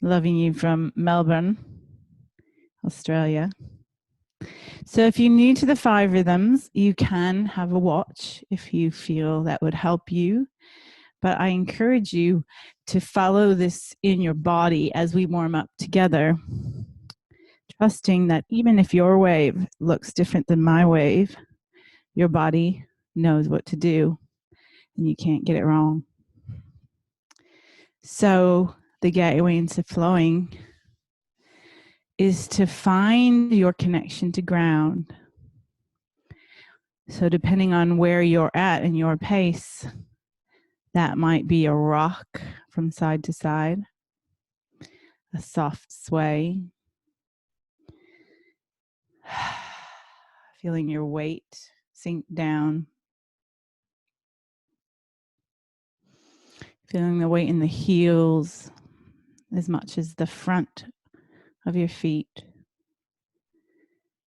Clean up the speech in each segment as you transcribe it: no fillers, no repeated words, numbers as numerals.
Loving you from Melbourne, Australia. So if you're new to the 5 Rhythms, you can have a watch if you feel that would help you. But I encourage you to follow this in your body as we warm up together, trusting that even if your wave looks different than my wave, your body knows what to do and you can't get it wrong. So the gateway into flowing is to find your connection to ground. So depending on where you're at in your pace, that might be a rock from side to side, a soft sway, feeling your weight sink down, feeling the weight in the heels as much as the front of your feet,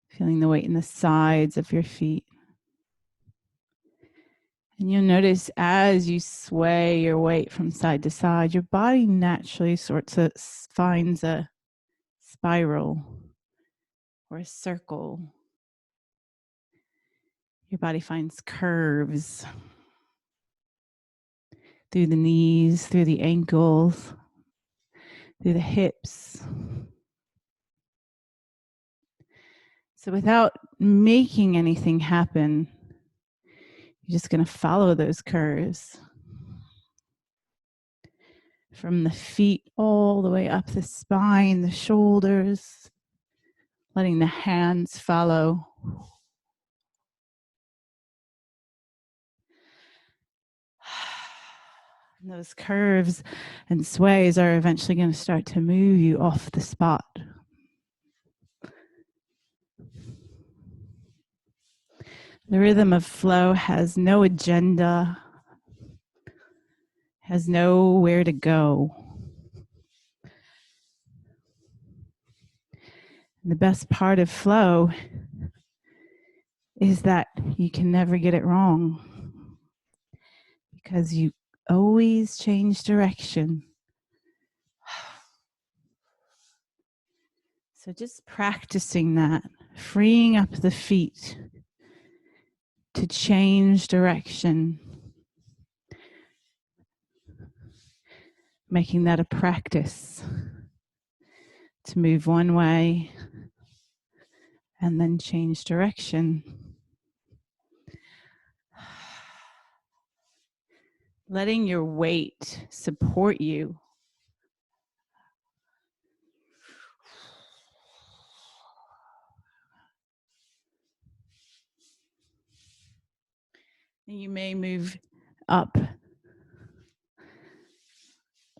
feeling the weight in the sides of your feet. And you'll notice as you sway your weight from side to side, your body naturally finds a spiral or a circle. Your body finds curves through the knees, through the ankles, through the hips. So without making anything happen, you're just going to follow those curves from the feet all the way up the spine, the shoulders, letting the hands follow. And those curves and sways are eventually going to start to move you off the spot. The rhythm of flow has no agenda, has nowhere to go. And the best part of flow is that you can never get it wrong because you always change direction. So just practicing that, freeing up the feet to change direction, making that a practice to move one way and then change direction. Letting your weight support you. And you may move up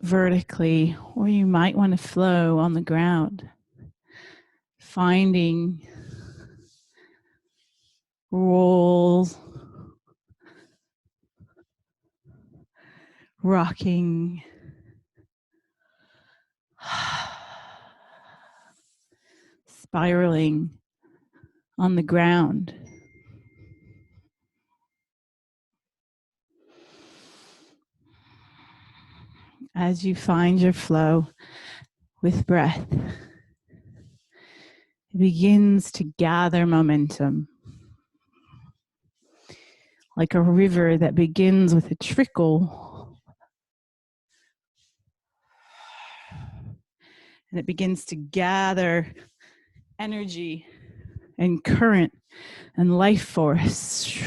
vertically, or you might want to flow on the ground, finding rolls, rocking, spiraling on the ground. As you find your flow with breath, it begins to gather momentum. Like a river that begins with a trickle, and it begins to gather energy and current and life force.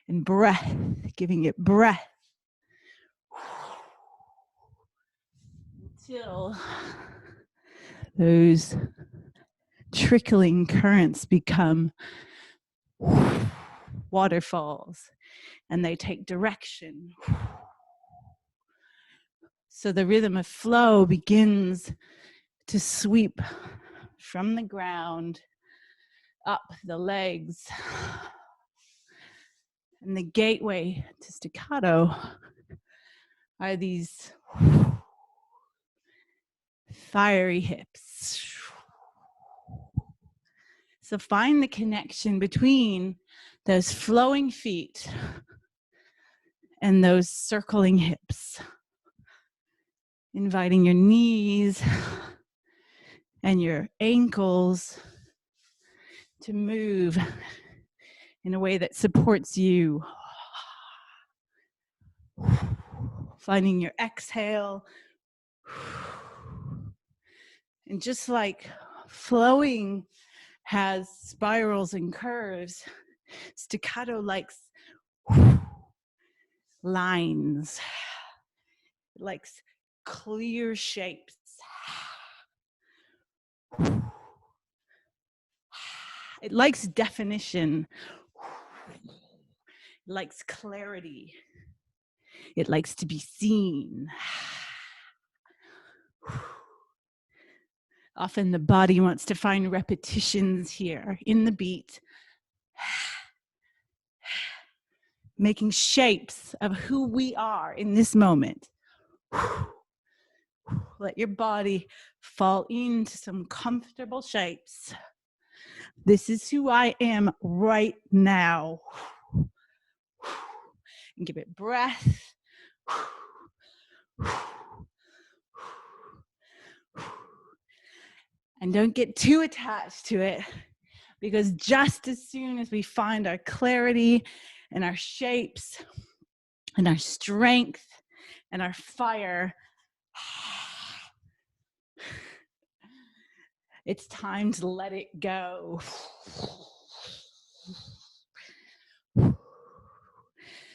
And breath, giving it breath until those trickling currents become waterfalls and they take direction. So the rhythm of flow begins to sweep from the ground up the legs. And the gateway to staccato are these fiery hips. So find the connection between those flowing feet and those circling hips. Inviting your knees and your ankles to move in a way that supports you. Finding your exhale. And just like flowing has spirals and curves, staccato likes lines. It likes clear shapes. It likes definition. It likes clarity. It likes to be seen. Often the body wants to find repetitions here in the beat, making shapes of who we are in this moment. Let your body fall into some comfortable shapes. This is who I am right now. And give it breath. And don't get too attached to it, because just as soon as we find our clarity and our shapes and our strength and our fire, it's time to let it go.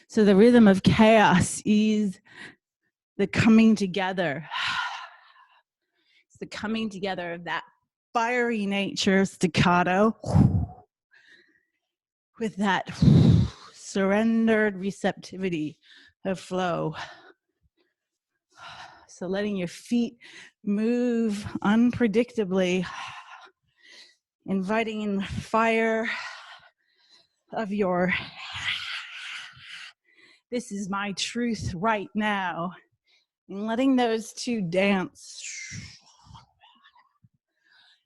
So the rhythm of chaos is the coming together. It's the coming together of that fiery nature, staccato, with that surrendered receptivity of flow. So letting your feet move unpredictably, inviting in the fire of your this is my truth right now, and letting those two dance.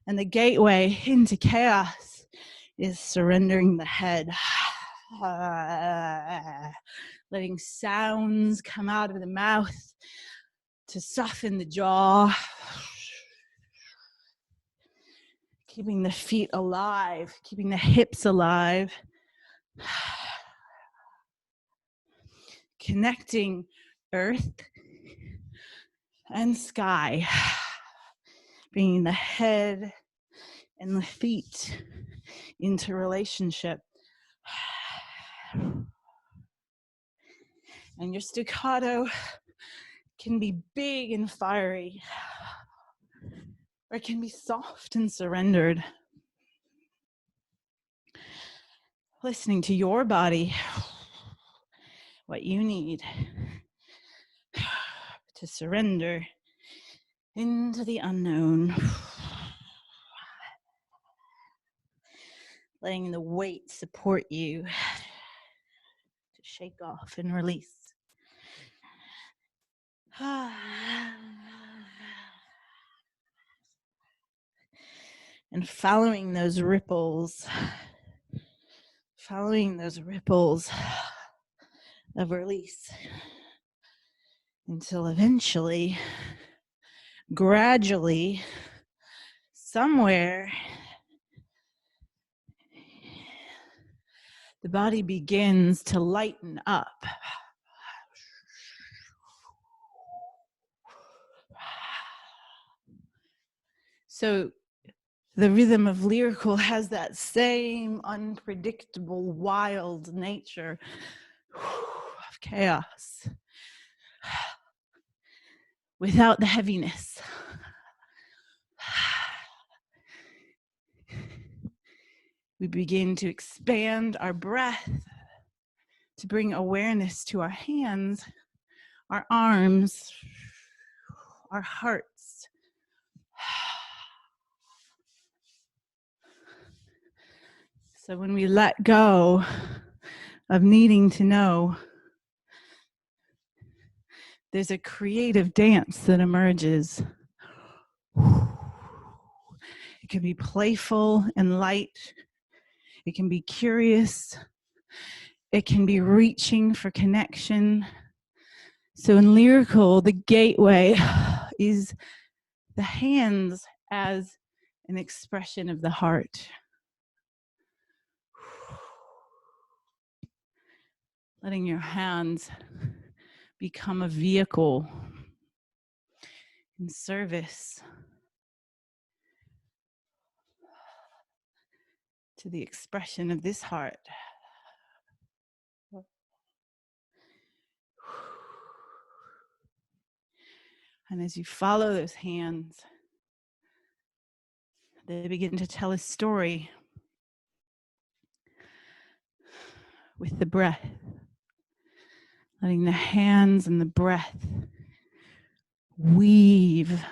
And the gateway into chaos is surrendering the head. Letting sounds come out of the mouth to soften the jaw. Keeping the feet alive, keeping the hips alive. Connecting earth and sky. Bringing the head and the feet into relationship. And your staccato can be big and fiery, or it can be soft and surrendered. Listening to your body, what you need to surrender into the unknown. Letting the weight support you to shake off and release. And following those ripples of release until eventually, gradually, somewhere, the body begins to lighten up. So the rhythm of lyrical has that same unpredictable, wild nature of chaos without the heaviness. We begin to expand our breath to bring awareness to our hands, our arms, our hearts. So when we let go of needing to know, there's a creative dance that emerges. It can be playful and light. It can be curious It can be reaching for connection. So in lyrical, the gateway is the hands as an expression of the heart. Letting your hands become a vehicle in service to the expression of this heart. And as you follow those hands, they begin to tell a story with the breath, letting the hands and the breath weave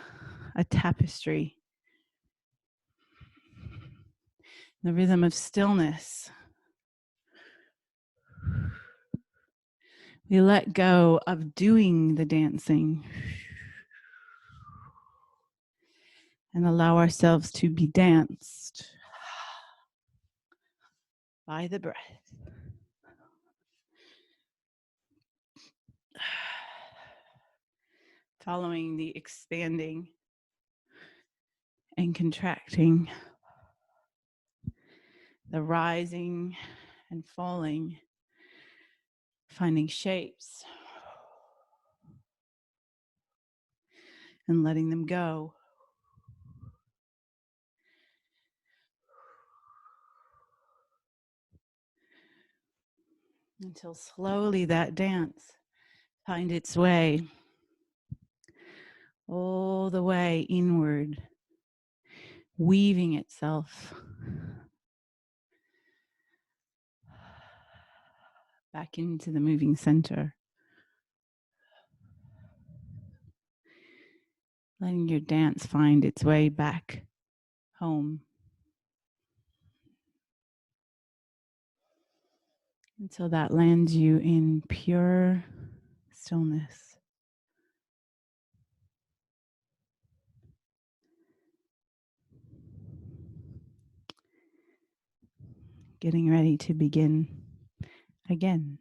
a tapestry, the rhythm of stillness. We let go of doing the dancing and allow ourselves to be danced by the breath. Following the expanding and contracting, the rising and falling, finding shapes and letting them go. Until slowly that dance finds its way all the way inward, weaving itself back into the moving center. Letting your dance find its way back home. Until that lands you in pure stillness. Getting ready to begin again.